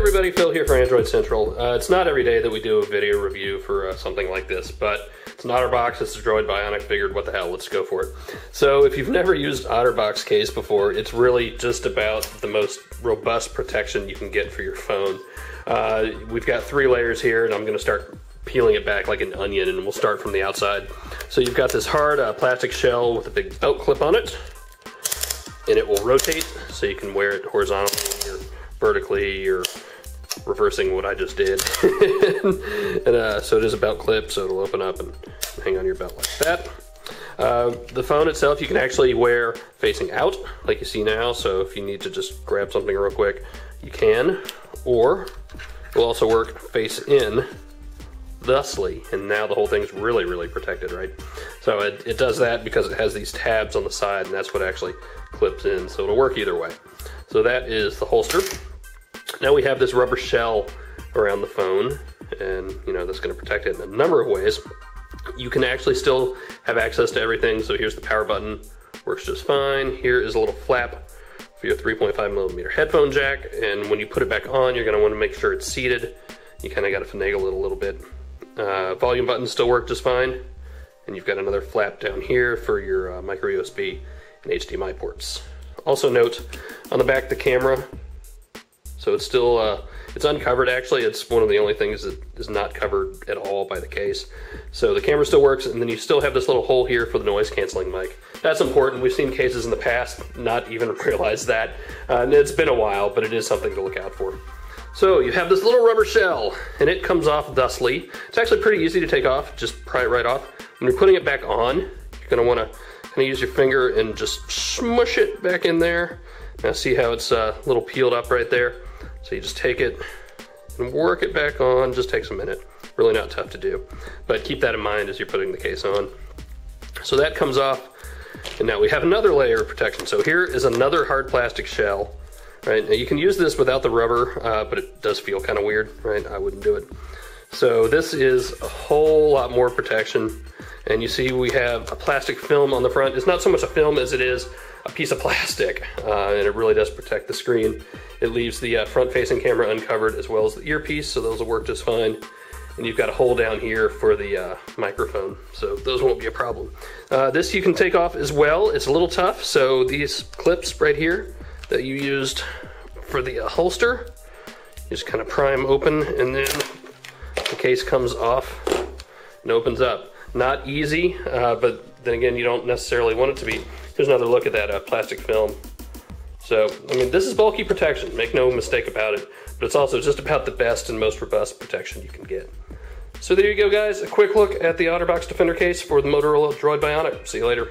everybody, Phil here for Android Central. It's not every day that we do a video review for something like this, but it's an Otterbox, it's a Droid Bionic, figured what the hell, let's go for it. So if you've never used Otterbox case before, it's really just about the most robust protection you can get for your phone. We've got 3 layers here, and I'm going to start peeling it back like an onion, and we'll start from the outside. So you've got this hard plastic shell with a big belt clip on it, and it will rotate, so you can wear it horizontally or vertically or reversing what I just did. And so it is a belt clip, so it'll open up and hang on your belt like that. The phone itself you can actually wear facing out like you see now, so if you need to just grab something real quick you can, or it will also work face in thusly, and now the whole thing's really protected, right? So it does that because it has these tabs on the side, and that's what actually clips in, so it'll work either way. So that is the holster. Now we have this rubber shell around the phone, and you know that's going to protect it in a number of ways. You can actually still have access to everything, so here's the power button, works just fine. Here is a little flap for your 3.5mm headphone jack, and when you put it back on, you're going to want to make sure it's seated. You kind of got to finagle it a little bit. Volume buttons still work just fine, and you've got another flap down here for your micro USB and HDMI ports. Also note on the back the camera, so it's still it's uncovered actually. It's one of the only things that is not covered at all by the case. So the camera still works, and then you still have this little hole here for the noise canceling mic. That's important. We've seen cases in the past not even realize that, and it's been a while, but it is something to look out for. So you have this little rubber shell, and it comes off thusly. It's actually pretty easy to take off, just pry it right off. When you're putting it back on, you're gonna wanna kind of use your finger and just smush it back in there. Now see how it's a little peeled up right there? So you just take it and work it back on. Just takes a minute. Really not tough to do, but keep that in mind as you're putting the case on. So that comes off, and now we have another layer of protection. So here is another hard plastic shell. Right, now you can use this without the rubber, but it does feel kind of weird, right? I wouldn't do it. So this is a whole lot more protection, and you see we have a plastic film on the front. It's not so much a film as it is a piece of plastic, and it really does protect the screen. It leaves the front-facing camera uncovered as well as the earpiece, so those will work just fine. And you've got a hole down here for the microphone, so those won't be a problem. This you can take off as well. It's a little tough, so these clips right here that you used for the holster, you just kind of pry them open, and then the case comes off and opens up. Not easy, but then again, you don't necessarily want it to be. Here's another look at that plastic film. So, I mean, this is bulky protection, make no mistake about it, but it's also just about the best and most robust protection you can get. So there you go, guys, a quick look at the Otterbox Defender case for the Motorola Droid Bionic. See you later.